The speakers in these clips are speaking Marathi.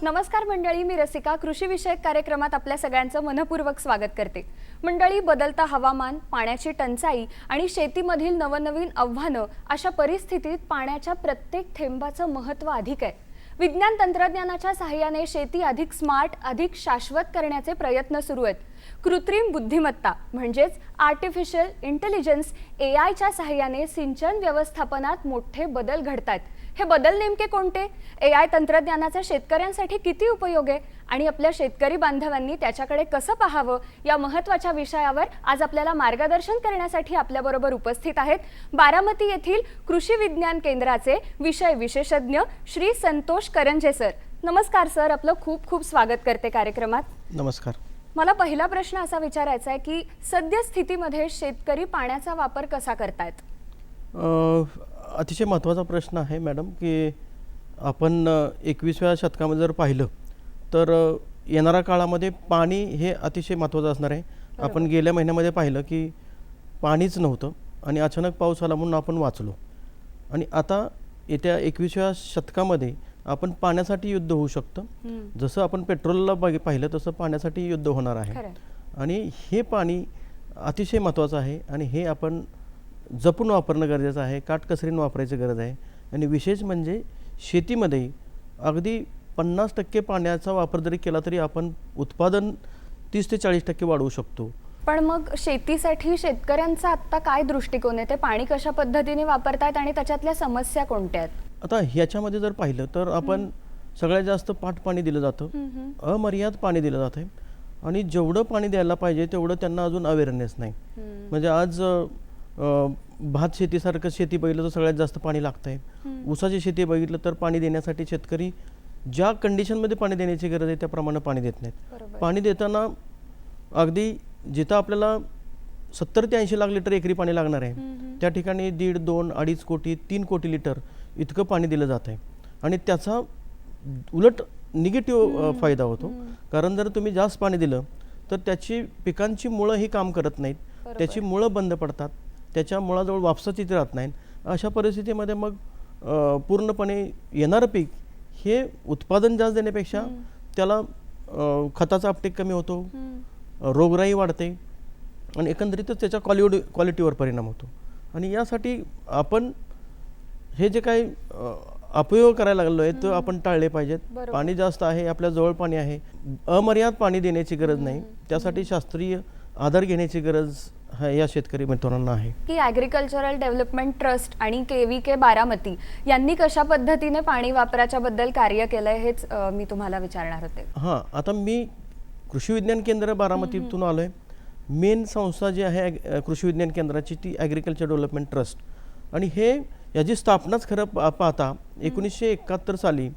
नमस्कार मंडळी, मी रसिका कृषी विषयक कार्यक्रमात आपल्या सगळ्यांचं मनपूर्वक स्वागत करते। मंडळी, बदलता हवामान, पाण्याची टंचाई आणि शेतीमधील नवनवीन आव्हानं अशा परिस्थितीत पाण्याच्या प्रत्येक थेंबाचं महत्त्व अधिक आहे। विज्ञान तंत्रज्ञानाच्या सहाय्याने शेती अधिक स्मार्ट, अधिक शाश्वत करण्याचे प्रयत्न सुरू आहेत। कृत्रिम बुद्धिमत्ता म्हणजेच आर्टिफिशियल इंटेलिजन्स एआयच्या सहाय्याने सिंचन व्यवस्थापनात मोठे बदल घडतात। हे बदल नेमके कोणते? एआय तंत्रज्ञानाचा शेतकऱ्यांसाठी किती उपयोग आहे आणि आपल्या शेतकरी बांधवांनी त्याच्याकडे कसं पाहावं, या महत्त्वाच्या विषयावर आज आपल्याला मार्गदर्शन करण्यासाठी आपल्याबरोबर उपस्थित आहेत बारामती येथील कृषी विज्ञान केंद्राचे विषय विशेषज्ञ श्री संतोष करंजे सर। नमस्कार सर, आपलं खूप खूप स्वागत करते कार्यक्रमात। नमस्कार। मला पहिला प्रश्न असा विचारायचा आहे की सद्यस्थितीमध्ये शेतकरी पाण्याचा वापर कसा करतायत? अतिशय महत्त्वाचा प्रश्न आहे मॅडम, की आपण 21व्या शतकामध्ये जर पाहिलं तर येणाऱ्या काळामध्ये पाणी हे अतिशय महत्त्वाचं असणार आहे। आपण गेल्या महिन्यामध्ये पाहिलं की पाणीच नव्हतं आणि अचानक पाऊस आला म्हणून आपण वाचलो, आणि आता येत्या 21व्या शतकामध्ये आपण पाण्यासाठी युद्ध होऊ शकतं। जसं आपण पेट्रोलला पाहिलं तसं पाण्यासाठी युद्ध होणार आहे, आणि हे पाणी अतिशय महत्त्वाचं आहे आणि हे आपण जपून वापरणं गरजेचं आहे, काटकसरीने वापरायची गरज आहे। आणि विशेष म्हणजे शेतीमध्ये अगदी 50% पाण्याचा वापर जरी केला तरी आपण उत्पादन 30 ते 40% वाढवू शकतो। पण मग शेतीसाठी शेतकऱ्यांचा आता काय दृष्टिकोन आहे? ते पाणी कशा पद्धतीने वापरतात आणि त्याच्यातल्या समस्या कोणत्या आहेत? आता ह्याच्यामध्ये जर पाहिलं तर आपण सगळ्यात जास्त पाणी दिलं जातं, अमर्याद पाणी दिलं जातं, आणि जेवढं पाणी द्यायला पाहिजे तेवढं त्यांना अजून अवेअरनेस नाही। म्हणजे आज भात शेतीसारखं शेती बघितलं तर सगळ्यात जास्त पाणी लागतं आहे। ऊसाची शेती बघितलं तर पाणी देण्यासाठी शेतकरी ज्या कंडिशनमध्ये पाणी देण्याची गरज आहे त्याप्रमाणे पाणी देत नाहीत। पाणी देताना अगदी जिथं आपल्याला 70 ते 80 लाख लिटर एकरी पाणी लागणार आहे त्या ठिकाणी 1.5, 2, 2.5 कोटी 3 कोटी लिटर इतकं पाणी दिलं जात आहे, आणि त्याचा उलट निगेटिव्ह फायदा होतो। कारण जर तुम्ही जास्त पाणी दिलं तर त्याची पिकांची मुळं ही काम करत नाहीत, त्याची मुळं बंद पडतात, त्याच्या मुळाजवळ वापसाच इथे राहत नाही। अशा परिस्थितीमध्ये मग पूर्णपणे येणारं पीक हे उत्पादन जास्त देण्यापेक्षा त्याला खताचा अपटेक कमी होतो, रोगराई वाढते, आणि एकंदरीतच त्याच्या क्वालिटीवर परिणाम होतो। आणि यासाठी आपण हे जे काही अपयोग करायला लागलो आहे तो आपण टाळले पाहिजेत। पाणी जास्त आहे, आपल्या जवळ पाणी आहे, अमर्याद पाणी देण्याची गरज नाही, त्यासाठी शास्त्रीय आधार घेण्याची गरज या शेतकरी मित्रांना आहे। की ॲग्रिकल्चरल डेव्हलपमेंट ट्रस्ट आणि KVK बारामती यांनी कशा पद्धतीने पाणी वापराच्या बद्दल कार्य केलंय हेच मी तुम्हाला विचारणार होते। हां, आता मी कृषी विज्ञान केंद्र बारामतीतून आलोय। मेन संस्था जी आहे कृषी विज्ञान केंद्राची ती ॲग्रिकल्चर डेव्हलपमेंट ट्रस्ट, आणि हे याची स्थापनाच खरं पाहता 1971 साली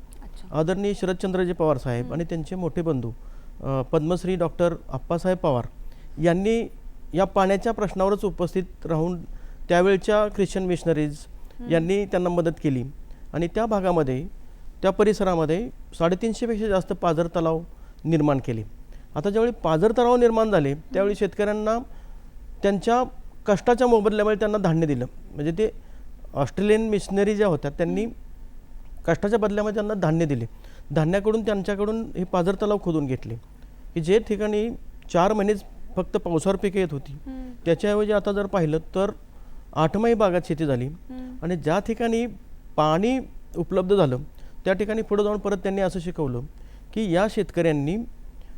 आदरणीय शरदचंद्रजी पवार साहेब आणि त्यांचे मोठे बंधू पद्मश्री डॉक्टर आप्पासाहेब पवार यांनी या पाण्याच्या प्रश्नावरच उपस्थित राहून त्यावेळच्या ख्रिश्चन मिशनरीज यांनी त्यांना मदत केली, आणि त्या भागामध्ये त्या परिसरामध्ये 350 पेक्षा जास्त पाझर तलाव निर्माण केले। आता ज्यावेळी पाझर तलाव निर्माण झाले त्यावेळी शेतकऱ्यांना त्यांच्या कष्टाच्या मोबदल्यामुळे त्यांना धान्य दिलं। म्हणजे ते ऑस्ट्रेलियन मिशनरी ज्या होत्या त्यांनी कष्टाच्या बदल्यामध्ये त्यांना धान्य दिले। धान्याकडून त्यांच्याकडून हे पाझर तलाव खोदून घेतले, की जे ठिकाणी 4 महिनेच फक्त पावसावर पिके येत होती त्याच्याऐवजी आता जर पाहिलं तर 8माही भागात शेती झाली, आणि ज्या ठिकाणी पाणी उपलब्ध झालं त्या ठिकाणी पुढे जाऊन परत त्यांनी असं शिकवलं की या शेतकऱ्यांनी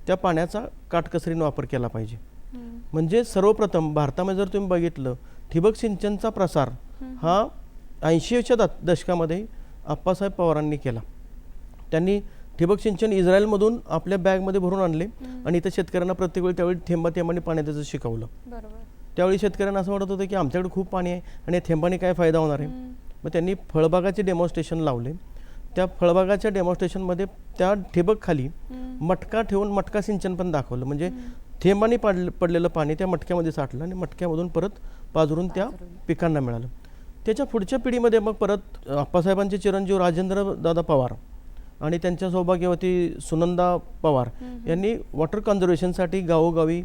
त्या पाण्याचा काटकसरीने वापर केला पाहिजे। म्हणजे सर्वप्रथम भारतामध्ये जर तुम्ही बघितलं ठिबक सिंचनचा प्रसार हा 80च्या दशकामध्ये आप्पासाहेब पवारांनी केला। त्यांनी ठिबक सिंचन इस्रायलमधून आपल्या बॅगमध्ये भरून आणले आणि इथं शेतकऱ्यांना प्रत्येक वेळी त्यावेळी थेंबाने पाणी त्याचं शिकवलं. बरोबर. त्यावेळी शेतकऱ्यांना असं वाटत होतं की आमच्याकडे खूप पाणी आहे आणि या थेंबाने काय फायदा होणार आहे. मग त्यांनी फळबागाचे डेमॉन्स्ट्रेशन लावले. त्या फळबागाच्या डेमॉन्स्ट्रेशनमध्ये त्या ठिबक खाली मटका ठेवून मटका सिंचन पण दाखवलं. म्हणजे थेंबाने पडलेलं पाणी त्या मटक्यामध्ये साठलं आणि मटक्यामधून परत पाझरून त्या पिकांना मिळालं. त्याच्या पुढच्या पिढीमध्ये मग परत आप्पासाहेबांचे चिरंजीव राजेंद्र दादा पवार आणि त्यांच्या सौभाग्यवती सुनंदा पवार यांनी वॉटर कन्झर्वेशनसाठी गावोगावी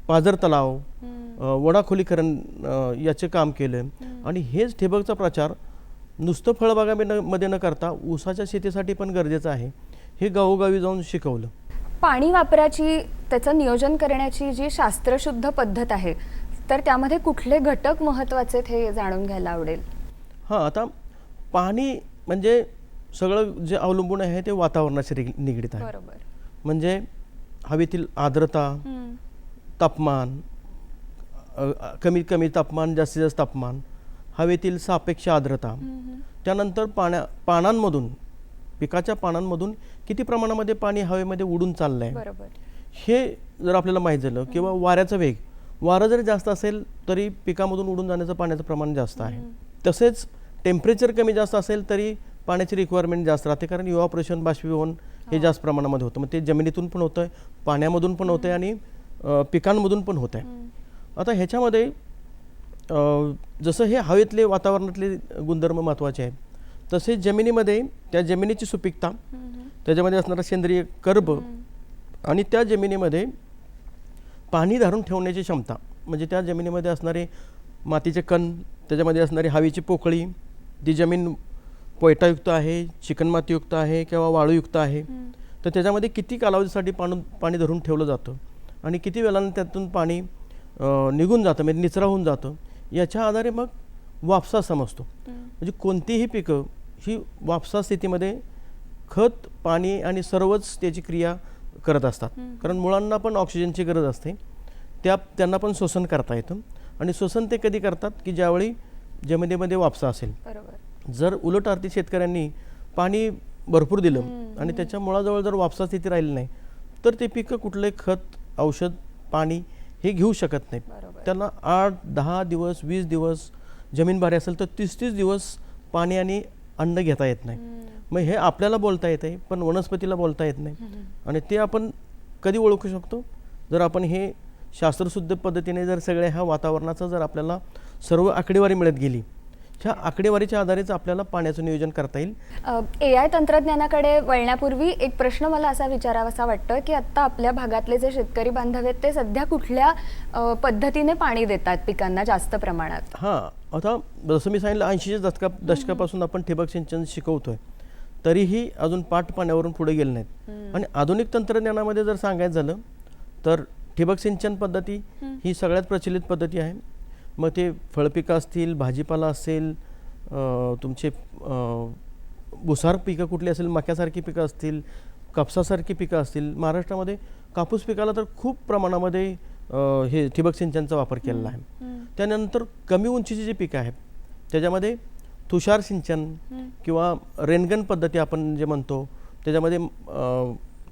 पाझर तलाव, वडाखोलीकरण याचे काम केलं. आणि हेच ठिबकचा प्रचार नुसतं फळबागामध्ये न करता ऊसाच्या शेतीसाठी पण गरजेचं आहे हे गावोगावी जाऊन शिकवलं. पाणी वापराची, त्याचं नियोजन करण्याची जी शास्त्रशुद्ध पद्धत आहे, तर त्यामध्ये कुठले घटक महत्त्वाचे हे जाणून घ्यायला आवडेल. हां, आता पाणी म्हणजे सगळं जे अवलंबून आहे ते वातावरणाशी निगडीत आहे. बरोबर. म्हणजे हवेतील आर्द्रता, तापमान, कमीत कमी तापमान, जास्तीत जास्त तापमान, हवेतील सापेक्ष आर्द्रता, त्यानंतर पानांमधून, पिकाच्या पानांमधून किती प्रमाणामध्ये पाणी हवेमध्ये उडून चाललं आहे, बरोबर, हे जर आपल्याला माहीत झालं. किंवा वाऱ्याचा वेग, वारं जरी जास्त असेल तरी पिकामधून उडून जाण्याचं पाण्याचं प्रमाण जास्त आहे. तसेच टेम्परेचर कमी जास्त असेल तरी पाण्याची रिक्वायरमेंट जास्त राहते, कारण इव्हॅपोरेशन, बाष्पीभवन हे जास्त प्रमाणामध्ये होतं. मग ते जमिनीतून पण होतं आहे, पाण्यामधून पण होतं आहे आणि पिकांमधून पण होत आहे. आता ह्याच्यामध्ये जसं हे हवेतले वातावरणातले गुणधर्म महत्त्वाचे आहेत, तसे जमिनीमध्ये त्या जमिनीची सुपीकता, त्याच्यामध्ये असणारा सेंद्रिय कर्ब आणि त्या जमिनीमध्ये पाणी धरून ठेवण्याची क्षमता, म्हणजे त्या जमिनीमध्ये असणारे मातीचे कण, त्याच्यामध्ये असणारी हवेची पोकळी, ती जमीन पोयटायुक्त आहे, चिकणमातीयुक्त आहे किंवा वाळूयुक्त आहे, तर त्याच्यामध्ये किती कालावधीसाठी पाणी धरून ठेवलं जातं आणि किती वेळानं त्यातून पाणी निघून जातं, म्हणजे निचरा होऊन जातं, याच्या आधारे मग वापसा समजतो. म्हणजे कोणतीही पिकं ही वापसा स्थितीमध्ये खत, पाणी आणि सर्वच त्याची क्रिया करत असतात. कारण मुळांना पण ऑक्सिजनची गरज असते, त्यांना पण शोषण करता येतं. आणि शोषण ते कधी करतात की ज्यावेळी जमिनीमध्ये वापसा असेल. जर उलट अर्थी शेतकऱ्यांनी पाणी भरपूर दिलं आणि त्याच्या मुळाजवळ जर वापसा स्थिती राहिली नाही तर ते पिकं कुठले खत, औषध, पाणी हे घेऊ शकत नाही. त्यांना 8-10 दिवस, 20 दिवस जमीन भारी असेल तर 30-30 दिवस पाणी आणि अन्न घेता येत नाही. मग हे आपल्याला बोलता येते पण वनस्पतीला बोलता येत नाही. आणि ते आपण कधी ओळखू शकतो, जर आपण हे शास्त्रशुद्ध पद्धतीने जर सगळ्या ह्या वातावरणाचं जर आपल्याला सर्व आकडेवारी मिळत गेली, ह्या आकडेवारीच्या आधारेच आपल्याला पाण्याचं नियोजन करता येईल. AI तंत्रज्ञानाकडे वळण्यापूर्वी एक प्रश्न मला असा विचारावासा वाटतं की आता आपल्या भागातले जे शेतकरी बांधव आहेत ते सध्या कुठल्या पद्धतीने पाणी देतात पिकांना जास्त प्रमाणात. हां, आता जसं मी सांगितलं 80च्या दशकापासून आपण ठिबक सिंचन शिकवतोय, तरीही अजून पाठ पाण्यावरून पुढे गेले नाहीत. आणि आधुनिक तंत्रज्ञानामध्ये जर सांगायचं झालं तर ठिबक सिंचन पद्धती ही सगळ्यात प्रचलित पद्धती आहे. मग ते फळपिकं असतील, भाजीपाला असेल, तुमचे भुसार पिकं कुठली असेल, मक्यासारखी पिकं असतील, कापसासारखी पिकं असतील. महाराष्ट्रामध्ये कापूस पिकाला तर खूप प्रमाणामध्ये हे ठिबक सिंचनचा वापर केलेला आहे. त्यानंतर कमी उंचीची जी पिकं आहेत त्याच्यामध्ये तुषार सिंचन किंवा रेनगन पद्धती आपण जे म्हणतो, त्याच्यामध्ये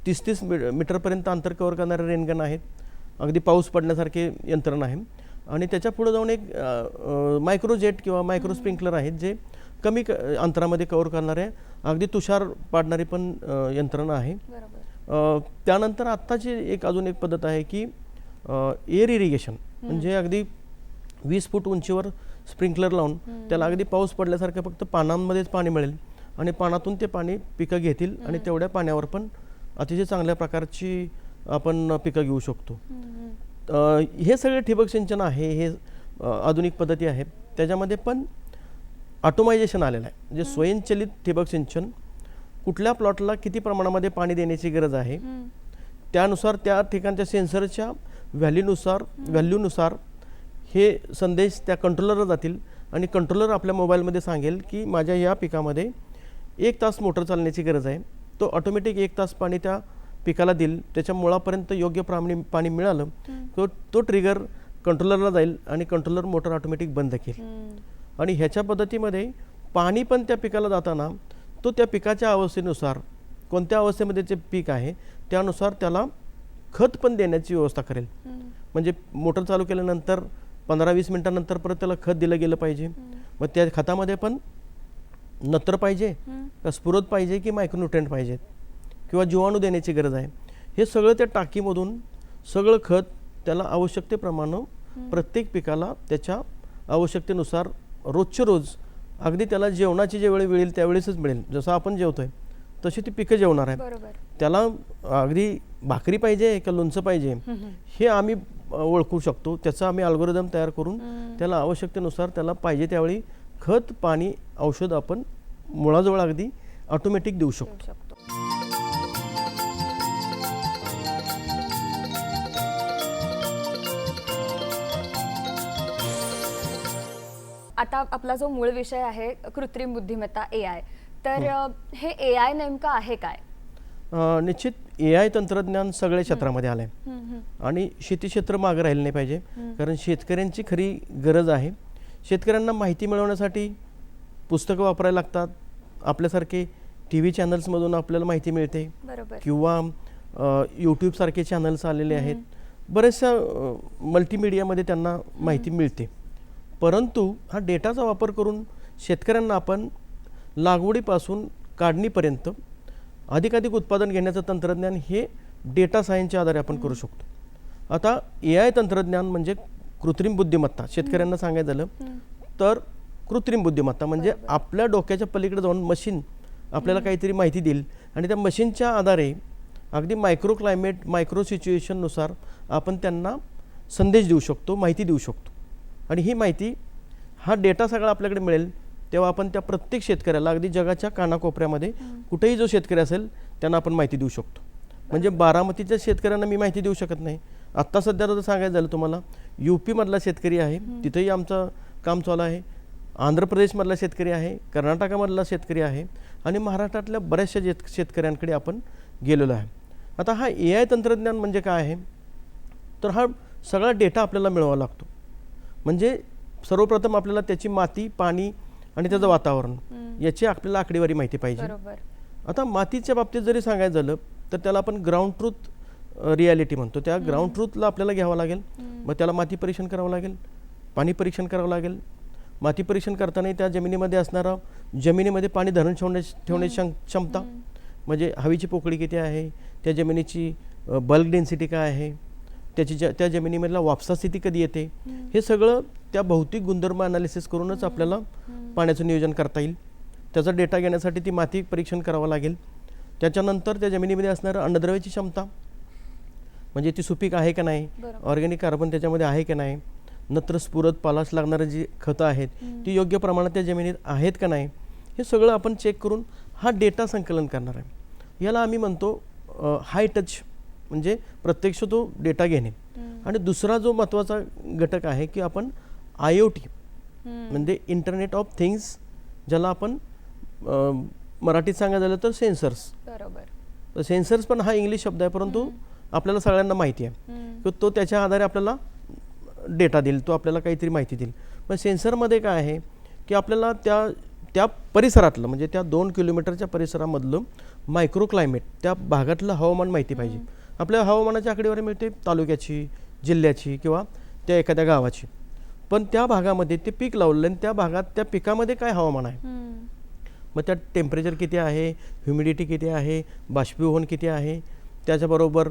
30-30 मीटरपर्यंत अंतर कव्हर करणारे रेनगन आहेत. अगदी पाऊस पडण्यासारखे यंत्रणा आहे. आणि त्याच्या पुढे जाऊन एक मायक्रोजेट किंवा मायक्रो स्प्रिंकलर आहेत जे कमी अंतरामध्ये कव्हर करणारे अगदी तुषार पाडणारी पण यंत्रणा आहे. त्यानंतर आत्ताची अजून एक पद्धत आहे की एअर इरिगेशन, म्हणजे अगदी 20 फूट उंचीवर स्प्रिंकलर लावून त्याला अगदी पाऊस पडल्यासारखं फक्त पानांमध्येच पाणी मिळेल आणि पानातून ते पाणी पिकं घेतील आणि तेवढ्या पाण्यावर पण अतिशय चांगल्या प्रकारची आपण पिकं घेऊ शकतो. हे सगळे ठिबक सिंचन आहे, हे आधुनिक पद्धती आहेत. त्याच्यामध्ये पण ऑटोमायझेशन आलेलं आहे, म्हणजे स्वयंचलित ठिबक सिंचन. कुठल्या प्लॉटला किती प्रमाणामध्ये पाणी देण्याची गरज आहे त्यानुसार त्या ठिकाणच्या सेन्सरच्या व्हॅल्यूनुसार हे संदेश त्या कंट्रोलरला जातील आणि कंट्रोलर आपल्या मोबाईलमध्ये सांगेल की माझ्या या पिकामध्ये 1 तास मोटर चालण्याची गरज आहे. तो ऑटोमॅटिक 1 तास पाणी त्या पिकाला देईल. त्याच्या मुळापर्यंत योग्य पाणी मिळालं तो ट्रिगर कंट्रोलरला जाईल आणि कंट्रोलर मोटर ऑटोमॅटिक बंद केली. आणि ह्याच्या पद्धतीमध्ये पाणी पण त्या पिकाला जाताना तो त्या पिकाच्या अवस्थेनुसार कोणत्या अवस्थेमध्ये ते पीक आहे त्यानुसार त्याला खत पण देण्याची व्यवस्था करेल. म्हणजे मोटर चालू केल्यानंतर 15-20 मिनिटांनंतर परत त्याला खत दिलं गेलं पाहिजे. मग त्या खतामध्ये पण नत्र पाहिजे का स्फुरद पाहिजे की मायक्रोन्यूट्रिएंट पाहिजेत किंवा जीवाणू देण्याची गरज आहे. हे सगळं त्या टाकीमधून सगळं खत त्याला आवश्यकतेप्रमाणे प्रत्येक पिकाला त्याच्या आवश्यकतेनुसार रोजचे रोज अगदी त्याला जेवणाची जे वेळ मिळेल त्यावेळेसच मिळेल. जसं आपण जेवतोय तशी ती पिकं जेवणार आहे. त्याला अगदी भाकरी पाहिजे का लोणचं पाहिजे हे आम्ही ओळखू शकतो. त्याचा आम्ही अल्गोरिदम तयार करून त्याला आवश्यकतेनुसार त्याला पाहिजे त्यावेळी खत पाणी औषध आपण मुळाजवळ अगदी ऑटोमॅटिक देऊ शकतो. आता आपला जो मूळ विषय आहे कृत्रिम बुद्धिमत्ता AI, तर हे AI नेमकं आहे काय? निश्चित AI तंत्रज्ञान सगळ्या क्षेत्रामध्ये आलंय आणि शेती क्षेत्र मागे राहिलं नाही पाहिजे. कारण शेतकऱ्यांची खरी गरज आहे. शेतकऱ्यांना माहिती मिळवण्यासाठी पुस्तकं वापरायला लागतात. आपल्यासारखे TV चॅनल्समधून आपल्याला माहिती मिळते किंवा YouTube सारखे चॅनल्स आलेले आहेत. बऱ्याचशा मल्टीमीडियामध्ये त्यांना माहिती मिळते. परंतु हा डेटाचा वापर करून शेतकऱ्यांना आपण लागवडीपासून काढणीपर्यंत अधिकाधिक उत्पादन घेण्याचं तंत्रज्ञान हे डेटा सायन्सच्या आधारे आपण करू शकतो. आता AI तंत्रज्ञान म्हणजे कृत्रिम बुद्धिमत्ता. शेतकऱ्यांना सांगायचं झालं तर कृत्रिम बुद्धिमत्ता म्हणजे आपल्या डोक्याच्या पलीकडे जाऊन मशीन आपल्याला काहीतरी माहिती देईल आणि त्या मशीनच्या आधारे अगदी मायक्रो क्लायमेट मायक्रो सिच्युएशननुसार आपण त्यांना संदेश देऊ शकतो, माहिती देऊ शकतो. आणि ही माहिती हा डेटा सगळा आपल्याकडे मिळेल तेव्हा आपण त्या प्रत्येक शेतकऱ्याला अगदी जगाच्या कानाकोपऱ्यामध्ये कुठेही जो शेतकरी असेल त्यांना आपण माहिती देऊ शकतो. म्हणजे बारामतीच्या शेतकऱ्यांना मी माहिती देऊ शकत नाही. आत्ता सध्या जर सांगायचं झालं तुम्हाला UP मधला शेतकरी आहे तिथेही आमचं काम चालू आहे. आंध्र प्रदेशमधला शेतकरी आहे, कर्नाटकामधला शेतकरी आहे आणि महाराष्ट्रातल्या बऱ्याचशा शेतकऱ्यांकडे आपण गेलेलो आहे. आता हा AI तंत्रज्ञान म्हणजे काय आहे तर हा सगळा डेटा आपल्याला मिळवावा लागतो. म्हणजे सर्वप्रथम आपल्याला त्याची माती, पाणी आणि त्याचं वातावरण याची आपल्याला आकडेवारी माहिती पाहिजे. आता मातीच्या बाबतीत जरी सांगायचं झालं तर त्याला आपण ग्राउंड ट्रूथ रियालिटी म्हणतो. त्या ग्राउंड ट्रूथला आपल्याला घ्यावं लागेल. मग त्याला माती परीक्षण करावं लागेल, पाणी परीक्षण करावं लागेल. माती परीक्षण करताना त्या जमिनीमध्ये असणारा जमिनीमध्ये पाणी धरून ठेवण्याची क्षमता म्हणजे हवेची पोकळी किती आहे, त्या जमिनीची बल्क डेन्सिटी काय आहे, त्या जमिनीमधला वापसा स्थिती कधी येते, हे सगळं त्या भौतिक गुणधर्म अनालिसिस करूनच आपल्याला पाण्याचं नियोजन करता येईल. त्याचा डेटा घेण्यासाठी ती माती परीक्षण करावं लागेल. त्याच्यानंतर त्या जमिनीमध्ये असणारं अन्नद्रव्याची क्षमता म्हणजे ती सुपीक आहे का नाही, ऑर्गॅनिक कार्बन त्याच्यामध्ये आहे का नाही, नत्र स्फुरद पालाश लागणारी जी खतं आहेत ती योग्य प्रमाणात त्या जमिनीत आहेत का नाही, हे सगळं आपण चेक करून हा डेटा संकलन करणार आहे. याला आम्ही म्हणतो हाय टच म्हणजे प्रत्यक्ष तो डेटा घेणे. आणि दुसरा जो महत्त्वाचा घटक आहे की आपण IoT म्हणजे इंटरनेट ऑफ थिंग्स, ज्याला आपण मराठीत सांगायचं झालं तर सेन्सर्स. तर सेन्सर्स पण हा इंग्लिश शब्द आहे परंतु आपल्याला सगळ्यांना माहिती आहे की तो त्याच्या आधारे आपल्याला डेटा देईल, तो आपल्याला काहीतरी माहिती देईल. पण सेन्सरमध्ये काय आहे की आपल्याला त्या परिसरातलं म्हणजे त्या 2 किलोमीटरच्या परिसरामधलं मायक्रो क्लायमेट, त्या भागातलं हवामान माहिती पाहिजे. आपल्या हवामानाची आकडेवारी मिळते तालुक्याची, जिल्ह्याची किंवा त्या एखाद्या गावाची. पण त्या भागामध्ये ते पीक लावलं आणि त्या भागात त्या पिकामध्ये काय हवामान आहे, मग त्यात टेम्परेचर किती आहे, ह्युमिडिटी किती आहे, बाष्पीभवन किती आहे, त्याच्याबरोबर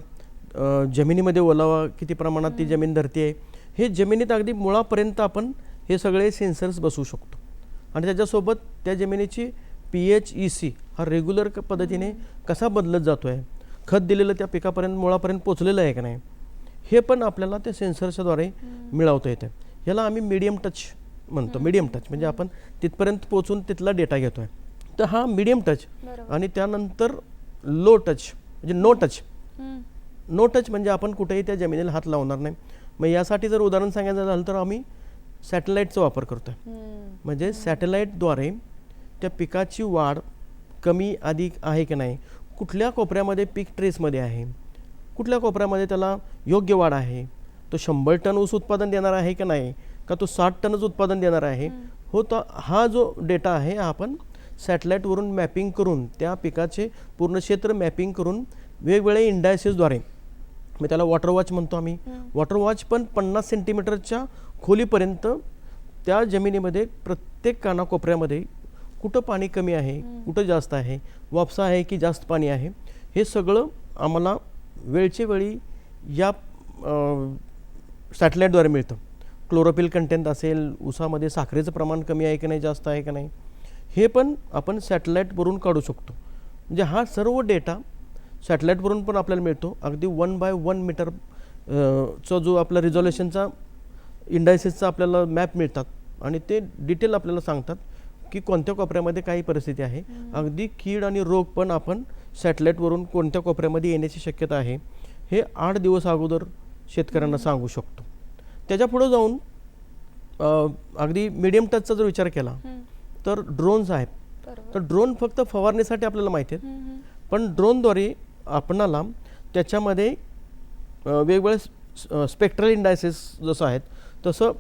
जमिनीमध्ये ओलावा किती प्रमाणात ती जमीन धरते आहे, हे जमिनीत अगदी मुळापर्यंत आपण हे सगळे सेन्सर्स बसवू शकतो. आणि त्याच्यासोबत त्या जमिनीची pH EC हा रेग्युलर पद्धतीने कसा बदलत जातो आहे, खत दिलेलं त्या पिकापर्यंत मुळापर्यंत पोचलेलं आहे का नाही, हे पण आपल्याला त्या सेन्सर्सद्वारे मिळवता येतं. याला आम्ही मीडियम टच म्हणतो. मीडियम टच म्हणजे आपण तिथपर्यंत पोचून तिथला डेटा घेतो आहे. तर हा मीडियम टच आणि त्यानंतर लो टच म्हणजे नो टच. नो टच म्हणजे आपण कुठेही त्या जमिनीला हात लावणार नाही. मग यासाठी जर उदाहरण सांगायचं झालं तर आम्ही सॅटेलाईटचा वापर करतो आहे. म्हणजे सॅटेलाईटद्वारे त्या पिकाची वाढ कमी अधिक आहे की नाही, कुठल्या कोपऱ्यामध्ये पीक ट्रेसमध्ये आहे, कुठल्या कोपऱ्यामध्ये त्याला योग्य वाढ आहे, तो 100 टन ऊस उत्पादन देणार आहे की नाही, का तो 60 टनच उत्पादन देणार आहे, हो. तर हा जो डेटा आहे आपण सॅटेलाईटवरून मॅपिंग करून त्या पिकाचे पूर्ण क्षेत्र मॅपिंग करून वेगवेगळ्या इंडायसेसद्वारे, मग त्याला वॉटर वॉच म्हणतो आम्ही, वॉटर वॉच पण 50 सेंटीमीटरच्या खोलीपर्यंत त्या जमिनीमध्ये प्रत्येक कानाकोपऱ्यामध्ये कुठं पाणी कमी आहे, कुठं जास्त आहे, वापसा आहे की जास्त पाणी आहे, हे सगळं आम्हाला वेळच्या वेळी या सॅटेलाईटद्वारे मिळतं. क्लोरोफिल कंटेंट असेल, ऊसामध्ये साखरेचं प्रमाण कमी आहे की नाही, जास्त आहे की नाही, हे पण आपण सॅटेलाईटवरून काढू शकतो. म्हणजे हा सर्व डेटा सॅटेलाईटवरून पण आपल्याला मिळतो. अगदी 1x1 मीटर चा जो आपला रिझॉल्युशनचा इंडायसेसचा आपल्याला मॅप मिळतात आणि ते डिटेल आपल्याला सांगतात की कोणत्या कोपऱ्यामध्ये काही परिस्थिती आहे. अगदी कीड आणि रोग पण आपण सॅटेलाईटवरून कोणत्या कोपऱ्यामध्ये येण्याची शक्यता आहे हे 8 दिवस अगोदर शेतकऱ्यांना सांगू शकतो. त्याच्या पुढे जाऊन अगदी मीडियम टचचा जर विचार केला तर ड्रोन्स आहेत. तर ड्रोन फक्त फवारणीसाठी आपल्याला माहिती आहेत, पण ड्रोनद्वारे आपणाला त्याच्यामध्ये वेगवेगळे स्पेक्ट्रल इंडायसेस जसं आहेत तसं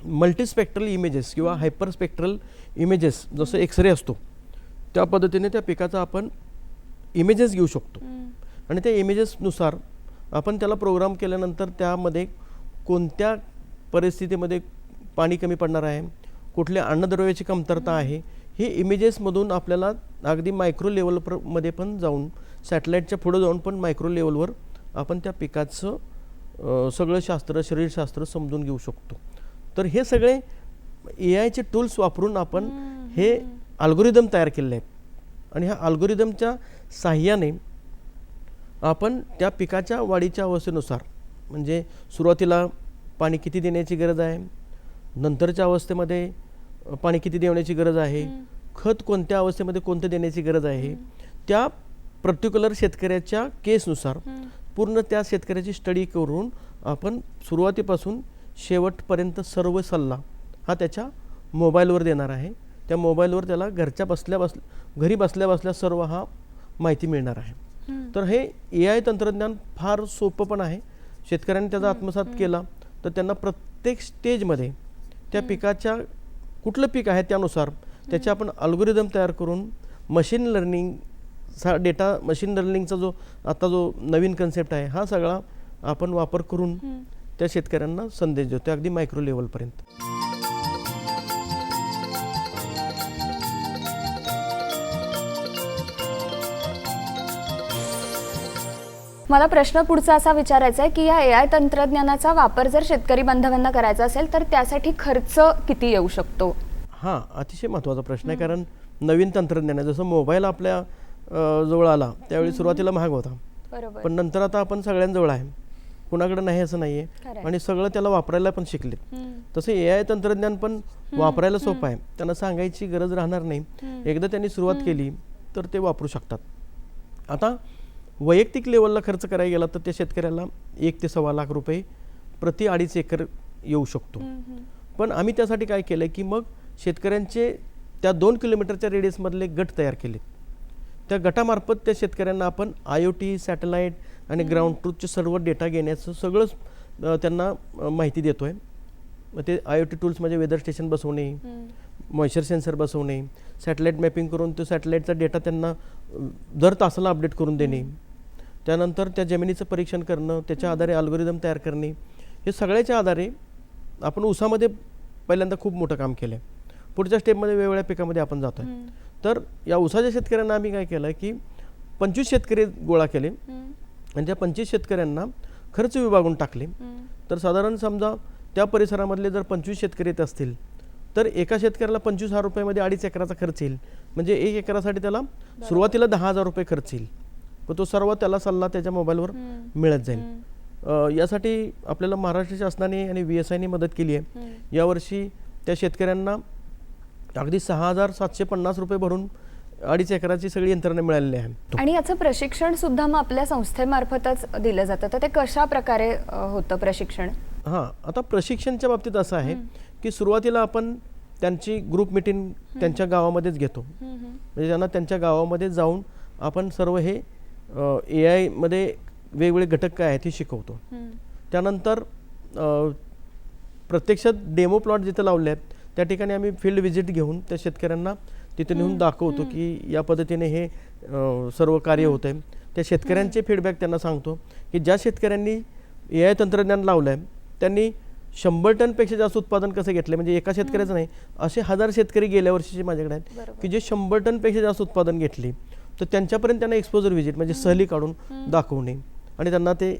मल्टीस्पेक्ट्रल इमेजेस किंवा हायपर स्पेक्ट्रल इमेजेस, जसं एक्सरे असतो त्या पद्धतीने त्या पिकाचा आपण इमेजेस घेऊ शकतो. आणि त्या इमेजेसनुसार आपण त्याला प्रोग्राम केल्यानंतर त्यामध्ये कोणत्या परिस्थितीमध्ये पाणी कमी पडणार आहे, कुठल्या अन्नद्रव्याची कमतरता आहे, हे इमेजेसमधून आपल्याला अगदी मायक्रो लेवलमध्ये पण जाऊन सॅटेलाईटच्या पुढे जाऊन पण मायक्रो लेवलवर आपण त्या पिकाचं सगळं शास्त्र, शरीरशास्त्र समजून घेऊ शकतो. तर हे सगळे AI चे टूल्स वापरून आपण हे अल्गोरिदम तयार केले आहेत आणि ह्या अल्गोरिदमच्या साहाय्याने आपण त्या पिकाच्या वाढीच्या अवस्थेनुसार, म्हणजे सुरुवातीला पाणी किती देण्याची गरज आहे, नंतरच्या अवस्थेमध्ये पाणी किती देण्याची गरज आहे, खत कोणत्या अवस्थेमध्ये कोणतं देण्याची गरज आहे, त्या पर्टिक्युलर शेतकऱ्याच्या केसनुसार पूर्ण त्या शेतकऱ्याची स्टडी करून आपण सुरुवातीपासून शेवटपर्यंत सर्व सल्ला हा त्याच्या मोबाईलवर देणार आहे. त्या मोबाईलवर त्याला घरी बसल्या बसल्या सर्व हा माहिती मिळणार आहे. तर हे AI तंत्रज्ञान फार सोपं पण आहे. शेतकऱ्यांनी त्याचा आत्मसात केला तर त्यांना प्रत्येक स्टेजमध्ये त्या पिकाच्या कुठलं पीक आहे त्यानुसार त्याचे आपण अल्गोरिदम तयार करून मशीन लर्निंगचा डेटा, मशीन लर्निंगचा जो नवीन कन्सेप्ट आहे हा सगळा आपण वापर करून त्या शेतकऱ्यांना संदेश देतो अगदी मायक्रो लेवलपर्यंत. मला प्रश्न पुढचा असा विचारायचा आहे की या AI तंत्रज्ञानाचा वापर जर शेतकरी बांधवांना करायचा असेल तर त्यासाठी खर्च किती येऊ शकतो? हां, अतिशय महत्त्वाचा प्रश्न आहे. कारण नवीन तंत्रज्ञान आहे, जसं मोबाईल आपल्या जवळ आला त्यावेळी सुरुवातीला महाग होता, बरोबर, पण नंतर आता आपण सगळ्यांजवळ आहे, कुणाकडे नाही असं नाही आहे आणि सगळं त्याला वापरायला पण शिकलेत. तसं AI तंत्रज्ञान पण वापरायला सोपं आहे, त्यांना सांगायची गरज राहणार नाही. एकदा त्यांनी सुरुवात केली तर ते वापरू शकतात. आता वैयक्तिक लेवलला खर्च करायला गेला तर त्या शेतकऱ्याला 1 ते 1.25 लाख रुपये प्रति 2.5 एकर येऊ शकतो. पण आम्ही त्यासाठी काय केलं की मग शेतकऱ्यांचे त्या 2 किलोमीटरच्या रेडियसमधले गट तयार केले. त्या गटामार्फत त्या शेतकऱ्यांना आपण IoT, सॅटेलाईट आणि ग्राउंड ट्रूथचे सर्व डेटा घेण्याचं सगळं त्यांना माहिती देतो आहे. मग ते IoT टूल्स म्हणजे वेदर स्टेशन बसवणे, मॉइश्चर सेन्सर बसवणे, सॅटेलाईट मॅपिंग करून तो सॅटेलाईटचा डेटा त्यांना दर तासाला अपडेट करून देणे, त्यानंतर त्या जमिनीचं परीक्षण करणं, त्याच्या आधारे अल्गोरिदम तयार करणे, हे सगळ्याच्या आधारे आपण ऊसामध्ये पहिल्यांदा खूप मोठं काम केलं आहे. पुढच्या स्टेपमध्ये वेगवेगळ्या पिकामध्ये आपण जातो आहे. तर या ऊसाच्या शेतकऱ्यांना आम्ही काय केलं की 25 शेतकरी गोळा केले आणि त्या 25 शेतकऱ्यांना खर्च विभागून टाकले. तर साधारण समजा त्या परिसरामधले जर 25 शेतकरी येत असतील तर एका शेतकऱ्याला 25,000 रुपयामध्ये 2.5 एकराचा खर्च येईल. म्हणजे 1 एकरासाठी त्याला सुरुवातीला 10,000 रुपये खर्च येईल. पण तो सर्व त्याला सल्ला त्याच्या मोबाईलवर मिळत जाईल. यासाठी आपल्याला महाराष्ट्र शासनाने आणि VSIने मदत केली आहे. यावर्षी त्या शेतकऱ्यांना अगदी 6,750 रुपये भरून 2.5 एकराची सगळी यंत्रणा मिळालेली आहे. आणि याचं प्रशिक्षण सुद्धा मग आपल्या संस्थेमार्फतच दिलं जातं, तर ते कशा प्रकारे होतं प्रशिक्षण? हां, आता प्रशिक्षणच्या बाबतीत असं आहे की सुरुवातीला आपण त्यांची ग्रुप मीटिंग त्यांच्या गावामध्येच घेतो. म्हणजे त्यांना त्यांच्या गावामध्ये जाऊन आपण सर्व हे AI मध्ये वेगवेगळे घटक काय आहेत हे शिकवतो. त्यानंतर प्रत्यक्षात डेमो प्लॉट जिथे लावले आहेत त्या ठिकाणी आम्ही फील्ड व्हिजिट घेऊन त्या शेतकऱ्यांना तिथे नेऊन दाखवतो की या पद्धतीने हे सर्व कार्य होत आहे. त्या शेतकऱ्यांचे फीडबॅक त्यांना सांगतो की ज्या शेतकऱ्यांनी AI तंत्रज्ञान लावलं आहे त्यांनी 100 टनपेक्षा जास्त उत्पादन कसं घेतलं, म्हणजे एका शेतकऱ्याचं नाही, असे 1000 शेतकरी गेल्या वर्षीचे माझ्याकडे आहेत की जे 100 टनपेक्षा जास्त उत्पादन घेतले. तर त्यांच्यापर्यंत त्यांना एक्सपोजर व्हिजिट म्हणजे सहली काढून दाखवणे आणि त्यांना ते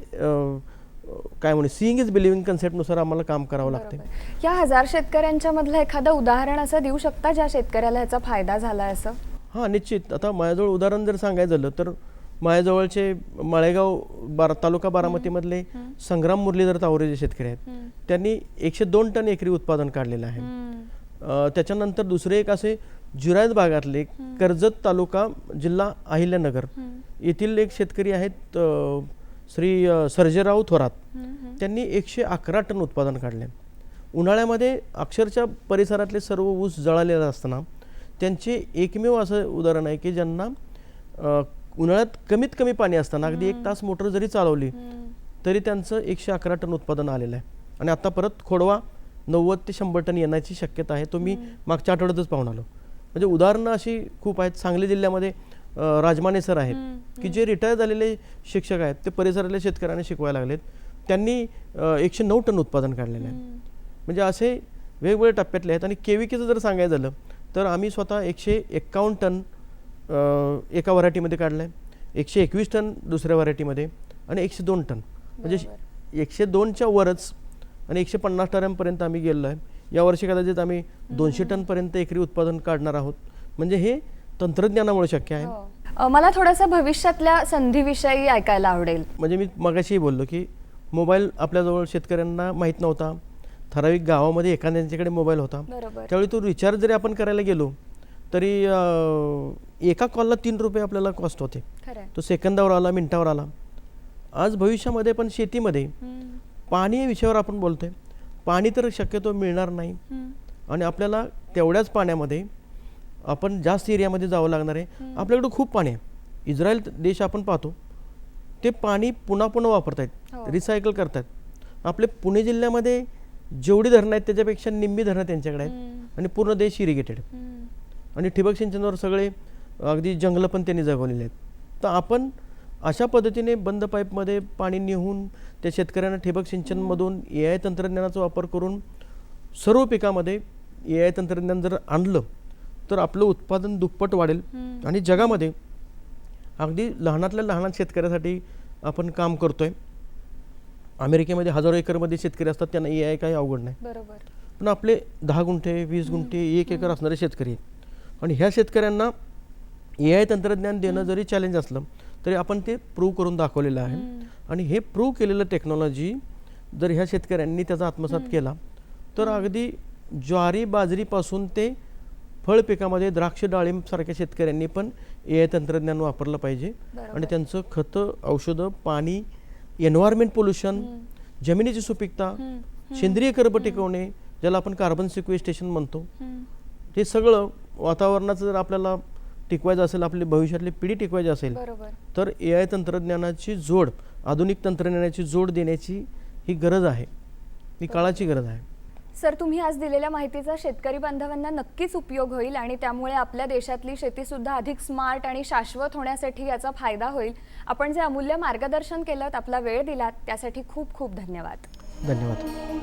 काय म्हणू सीइंग इज बिलिव्हिंग कन्सेप्टनुसार आम्हाला काम करावं लागतं. या 1000 शेतकऱ्यांच्या मधलं एखादं उदाहरण असं देऊ शकता ज्या शेतकऱ्याला ह्याचा फायदा झाला असं? हां, निश्चित. आता माझ्याजवळ उदाहरण जर सांगायचं झालं तर माझ्याजवळचे माळेगाव तालुका बारामतीमधले संग्राम मुरलीधर तावरे जे शेतकरी आहेत त्यांनी 102 टन एकरी उत्पादन काढलेलं आहे. त्याच्यानंतर दुसरे एक असे जिरायत भागातले कर्जत तालुका जिल्हा अहिल्यानगर येथील एक शेतकरी आहेत श्री सर्जेराव थोरात. त्यांनी 111 टन उत्पादन काढले. उन्हाळ्यामध्ये अक्षरशः परिसरातले सर्व ऊस जळालेला असताना त्यांचे एकमेव असं उदाहरण आहे की ज्यांना उन्हाळ्यात कमीत कमी पाणी असताना अगदी 1 तास मोटर जरी चालवली तरी त्यांचं 111 टन उत्पादन आलेलं आहे. आणि आता परत खोडवा 90 ते 100 टन येण्याची शक्यता आहे. तो मी मागच्या आठवड्यातच पाहून आलो. म्हणजे उदाहरणं अशी खूप आहेत. सांगली जिल्ह्यामध्ये राजमाने सर आहेत की जे रिटायर झालेले शिक्षक आहेत, ते परिसरातल्या शेतकऱ्यांना शिकवायला लागलेत. त्यांनी 109 टन उत्पादन काढलेलं आहे. म्हणजे असे वेगवेगळ्या टप्प्यातले आहेत. आणि केविकेचं जर सांगायचं झालं तर आम्ही स्वतः 151 टन एका व्हरायटीमध्ये काढलं आहे, 121 टन दुसऱ्या व्हरायटीमध्ये आणि 102 टन म्हणजे 102च्या वरच आणि 150 टनांपर्यंत आम्ही गेलो आहे. यावर्षी कदाचित आम्ही 200 टनपर्यंत एकरी उत्पादन काढणार आहोत. म्हणजे हे तंत्रज्ञानामुळे शक्य आहे. मला थोडंसं भविष्यातल्या संधीविषयी ऐकायला आवडेल. म्हणजे मी मगाशी बोललो की मोबाईल आपल्याजवळ शेतकऱ्यांना माहीत नव्हता. ठराविक गावामध्ये एखाद्याच्याकडे मोबाईल होता. त्यावेळी तो रिचार्ज जरी आपण करायला गेलो तरी एका कॉलला 3 रुपये आपल्याला कॉस्ट होते. तो सेकंदावर आला, मिनिटावर आला. आज भविष्यामध्ये पण शेतीमध्ये पाणी या विषयावर आपण बोलतोय. पाणी तर शक्यतो मिळणार नाही आणि आपल्याला तेवढ्याच पाण्यामध्ये आपण जास्त एरियामध्ये जावं लागणार आहे. आपल्याकडे खूप पाणी आहे. इस्रायल देश आपण पाहतो ते पाणी पुन्हा पुन्हा वापरतायत, रिसायकल करतात. आपले पुणे जिल्ह्यामध्ये जेवढी धरणं आहेत त्याच्यापेक्षा निम्मी धरणं त्यांच्याकडे आहेत आणि पूर्ण देश इरिगेटेड आणि ठिबक सिंचनावर सगळे अगदी जंगलं पण त्यांनी जगवलेले आहेत. तर आपण अशा पद्धतीने बंद पाईपमध्ये पाणी नेऊन त्या शेतकऱ्यांना ठिबक सिंचनमधून AI तंत्रज्ञानाचा वापर करून सर्व पिकामध्ये AI तंत्रज्ञान जर आणलं तर आपलं उत्पादन दुप्पट वाढेल. आणि जगामध्ये अगदी लहानातल्या लहान शेतकऱ्यासाठी आपण काम करतोय. अमेरिकेमध्ये हजारो एकरमध्ये शेतकरी असतात, त्यांना AI काही अवघड नाही. पण आपले 10 गुंठे 20 गुंठे 1 एकर असणारे शेतकरी आहेत आणि ह्या शेतकऱ्यांना AI तंत्रज्ञान देणं जरी चॅलेंज असलं तरी आपण ते प्रूव्ह करून दाखवलेलं आहे. आणि हे प्रूव्ह केलेलं टेक्नॉलॉजी जर ह्या शेतकऱ्यांनी त्याचा आत्मसात केला तर अगदी ज्वारी बाजरीपासून ते फळ पिकामध्ये द्राक्ष डाळिंब सारख्या शेतकऱ्यांनी पण AI तंत्रज्ञान वापरलं पाहिजे. आणि त्यांचं खतं, औषधं, पाणी, एन्व्हायरमेंट पोल्युशन, जमिनीची सुपीकता, सेंद्रिय कर्ब टिकवणे ज्याला आपण कार्बन सिक्वेस्टेशन म्हणतो, हे सगळं वातावरणाचं जर आपल्याला टिकवायचं असेल, आपली भविष्यातली पिढी टिकवायची असेल तर AI तंत्रज्ञानाची जोड, आधुनिक तंत्रज्ञानाची जोड देण्याची ही गरज आहे, ही काळाची गरज आहे. सर, तुम्ही आज दिलेल्या माहितीचा शेतकरी बांधवांना नक्कीच उपयोग होईल आणि त्यामुळे आपल्या देशातली शेती सुद्धा अधिक स्मार्ट आणि शाश्वत होण्यासाठी याचा फायदा होईल. आपण जे अमूल्य मार्गदर्शन केलं, आपला वेळ दिलात त्यासाठी खूप खूप धन्यवाद. धन्यवाद.